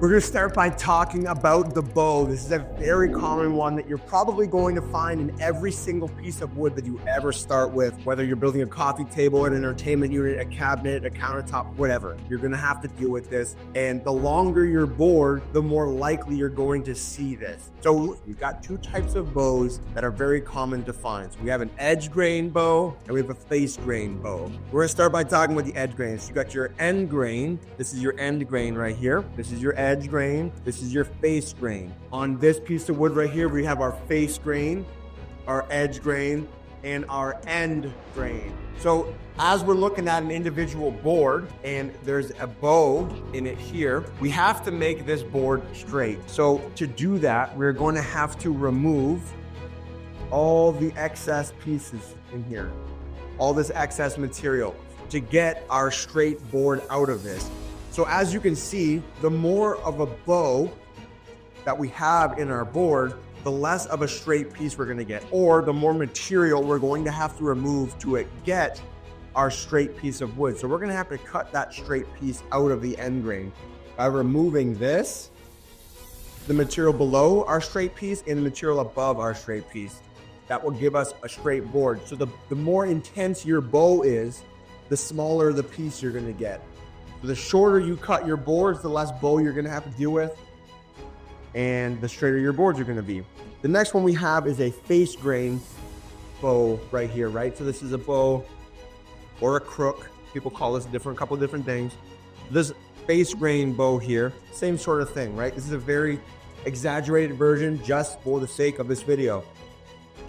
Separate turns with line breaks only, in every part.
We're gonna start by talking about the bow. This is a very common one that you're probably going to find in every single piece of wood that you ever start with, whether you're building a coffee table, an entertainment unit, a cabinet, a countertop, whatever. You're gonna have to deal with this. And the longer your board, the more likely you're going to see this. So we've got two types of bows that are very common to find. So we have an edge grain bow and we have a face grain bow. We're gonna start by talking about the edge grain. So you got your end grain. This is your end grain right here. This is your edge grain. This is your face grain. On this piece of wood right here, we have our face grain, our edge grain, and our end grain. So as we're looking at an individual board and there's a bow in it here, we have to make this board straight. So to do that, we're going to have to remove all the excess pieces in here, all this excess material to get our straight board out of this. So as you can see, the more of a bow that we have in our board, the less of a straight piece we're gonna get, or the more material we're going to have to remove to get our straight piece of wood. So we're gonna have to cut that straight piece out of the end grain by removing this, the material below our straight piece and the material above our straight piece. That will give us a straight board. So the more intense your bow is, the smaller the piece you're gonna get. So the shorter you cut your boards, the less bow you're gonna have to deal with, and the straighter your boards are gonna be. The next one we have is a face grain bow right here, right? So this is a bow or a crook. People call this a couple different things. This face grain bow here, same sort of thing, right? This is a very exaggerated version just for the sake of this video.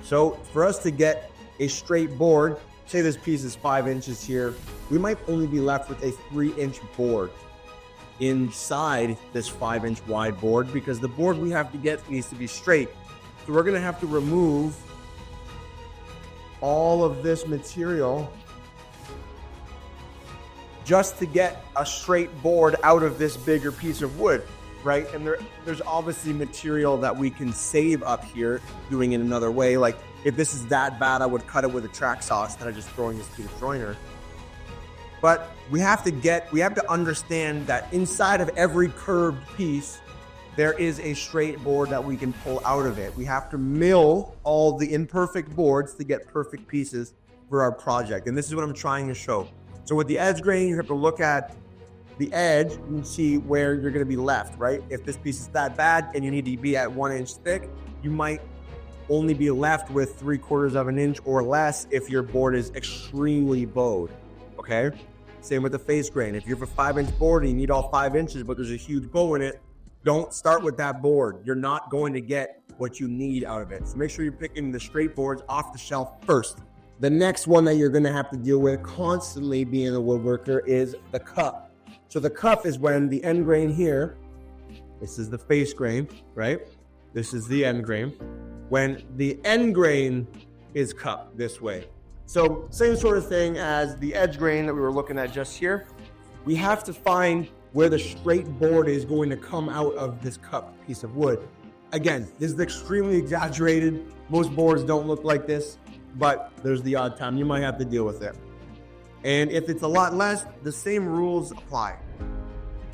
So for us to get a straight board, say this piece is 5 inches here, we might only be left with a 3-inch board inside this 5-inch wide board because the board we have to get needs to be straight. So we're gonna have to remove all of this material just to get a straight board out of this bigger piece of wood, right? And there's obviously material that we can save up here doing it another way. Like if this is that bad, I would cut it with a track saw instead of just throwing this to the joiner. But we have to understand that inside of every curved piece, there is a straight board that we can pull out of it. We have to mill all the imperfect boards to get perfect pieces for our project. And this is what I'm trying to show. So with the edge grain, you have to look at the edge and see where you're gonna be left, right? If this piece is that bad and you need to be at 1 inch thick, you might only be left with 3/4 of an inch or less if your board is extremely bowed, okay? Same with the face grain. If you have a 5-inch board and you need all 5 inches, but there's a huge bow in it, don't start with that board. You're not going to get what you need out of it. So make sure you're picking the straight boards off the shelf first. The next one that you're gonna have to deal with constantly being a woodworker is the cup. So the cup is when the end grain here, this is the face grain, right? This is the end grain. When the end grain is cupped this way. So same sort of thing as the edge grain that we were looking at just here. We have to find where the straight board is going to come out of this cupped piece of wood. Again, this is extremely exaggerated. Most boards don't look like this, but there's the odd time you might have to deal with it. And if it's a lot less, the same rules apply.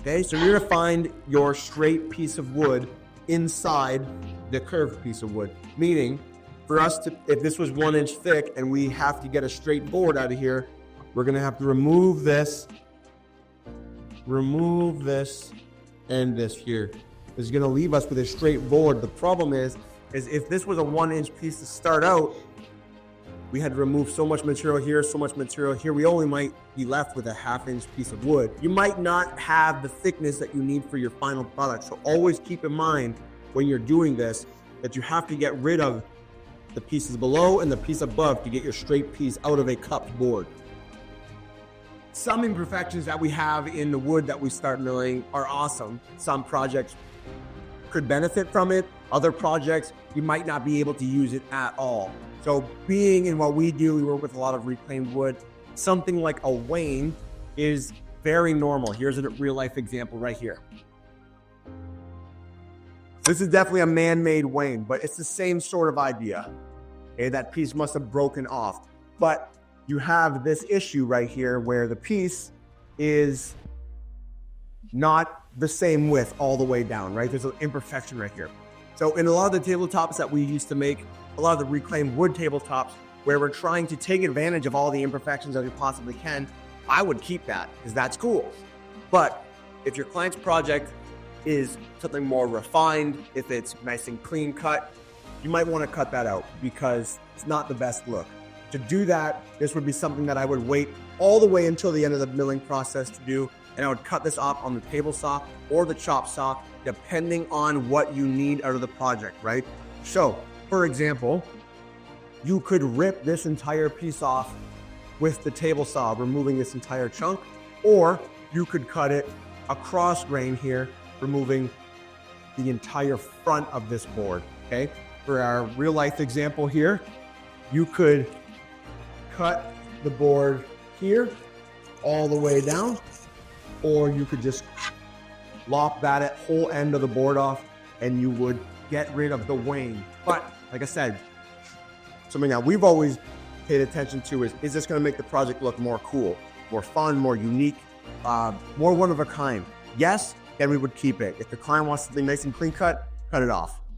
Okay, so you're gonna find your straight piece of wood inside the curved piece of wood. Meaning, for us to, if this was 1 inch thick and we have to get a straight board out of here, we're gonna have to remove this, and this here. This is gonna leave us with a straight board. The problem is if this was a 1 inch piece to start out, we had to remove so much material here, so much material here. We only might be left with a 1/2 inch piece of wood. You might not have the thickness that you need for your final product. So always keep in mind when you're doing this, that you have to get rid of the pieces below and the piece above to get your straight piece out of a cupped board. Some imperfections that we have in the wood that we start milling are awesome. Some projects could benefit from it. Other projects, you might not be able to use it at all. So being in what we do, we work with a lot of reclaimed wood. Something like a wane is very normal. Here's a real life example right here. This is definitely a man-made wane, but it's the same sort of idea. Okay, that piece must have broken off. But you have this issue right here where the piece is not the same width all the way down, right? There's an imperfection right here. So in a lot of the tabletops that we used to make, a lot of the reclaimed wood tabletops, where we're trying to take advantage of all the imperfections that we possibly can, I would keep that because that's cool. But if your client's project is something more refined, if it's nice and clean cut, you might want to cut that out because it's not the best look. To do that, this would be something that I would wait all the way until the end of the milling process to do, and I would cut this off on the table saw or the chop saw, depending on what you need out of the project, right? So, for example, you could rip this entire piece off with the table saw, removing this entire chunk, or you could cut it across grain here, removing the entire front of this board, okay? For our real life example here, you could cut the board here all the way down, or you could just lop that whole end of the board off and you would get rid of the wane. But like I said, something that we've always paid attention to is this going to make the project look more cool, more fun, more unique, more one of a kind? Yes, then we would keep it. If the client wants something nice and clean cut it off.